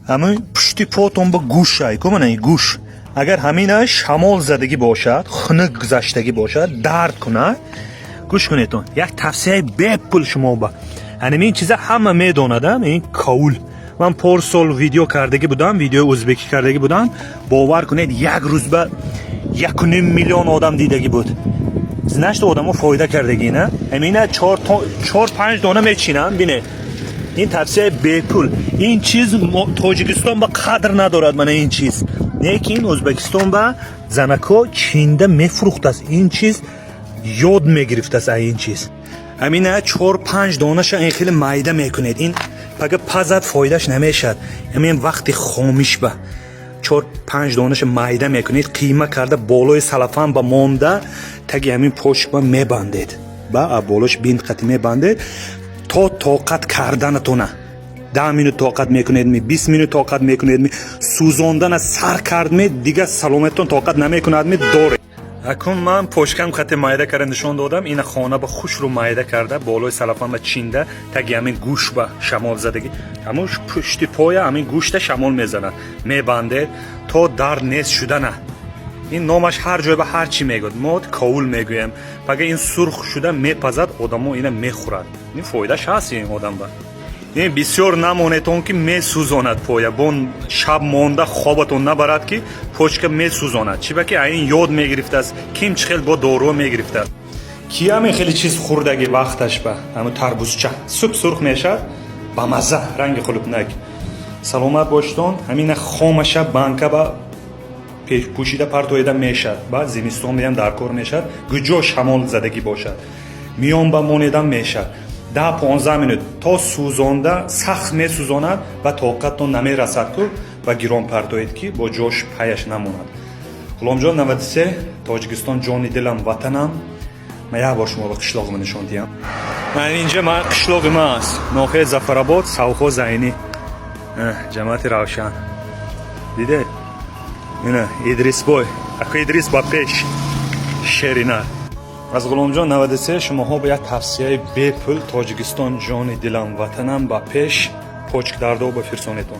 همین پشتی پاتون با گوش شای کنه گوش اگر همین شمال زدگی باشد خنک گذشتگی باشد درد کنه گوش کنیتون یک توصیه به پول شما با همین چیزا همه میدونادم این کول من پارسال ویدیو کردگی بودم ویدیو ازبکی کردگی بودم باور کنید یک روز به 1.5 میلیون آدم دیدگی بود نشت آدمو فایده کردگی نه همین 4-5 دانه میچینم بینه این توصیه به پول این چیز تاجیکستان با قدر ندارد من این چیز لیکن ازبکستان با زنکو چینده میفروخت است این چیز یاد میگرفت است این چیز همین 4-5 دانش این خیلی مایده میکنید این پگه پزد فایدهش نمیشد همین وقتی خامش با 4-5 دانش مایده میکنید قیمه کرده بالای سلفان با مانده تگی همین پشت با میبندید با بالاش بین قطی میبندید تا طاقت کردنتونه 10 مینوت طاقت میکنید می 20 مینوت طاقت میکنید می سوزاندن سر کرد می دیگه سلامتتون طاقت نمیکند می داره اکنون من پشکم خط مایده کرده نشون دادم این خانه با خوش رو مایده کرده بالای سلفان با چینده تگی همین گوش با شمال زدگی همون پشتی پای همین گوشت شمال میزنه میبنده تا در نیست شده نه این نامش هر جای به هر چی میگود ما کاول میگویم پگه این سرخ شده میپزد آدمو اینو میخورد این فایدهش هست این آدم با این بسیار نمونتون که میسوزاند پایه بون شب مانده خوابتون نبرد که پشک میسوزاند چی که این یاد میگرفته است کیم چخیل با دارو میگرفته است کی همین خیلی چیز خوردگی وقتش به همون تربوزچه صبح سرخ میشد با مزه رنگ خلوبنک سلامت باشتون همین خامش بانکا با پوشیده پرتویده میشد بعد زمستون میام در کار میشد گجا شمال زدگی باشد میان با مانیدن میشد 10-15 مینوت تا سوزانده سخت میسوزاند و طاقتتون نمیرسد که و گیران پرتوید که با جوش پایش نموند غلام جان 93 تاجیکستان جانی دلم وطنم من یک بار شما به قشلاق من نشان دیم من اینجا من قشلاق ما است ناحیه ظفرآباد سوخو زینی جماعت روشن دیده اینه ادریس بای اکو ادریس با پیش شیرینه از غلام جان 93 شما ها باید توصیه به پول تاجیکستان جان دلم وطنم با پیش پوچک دردا با فرسانتون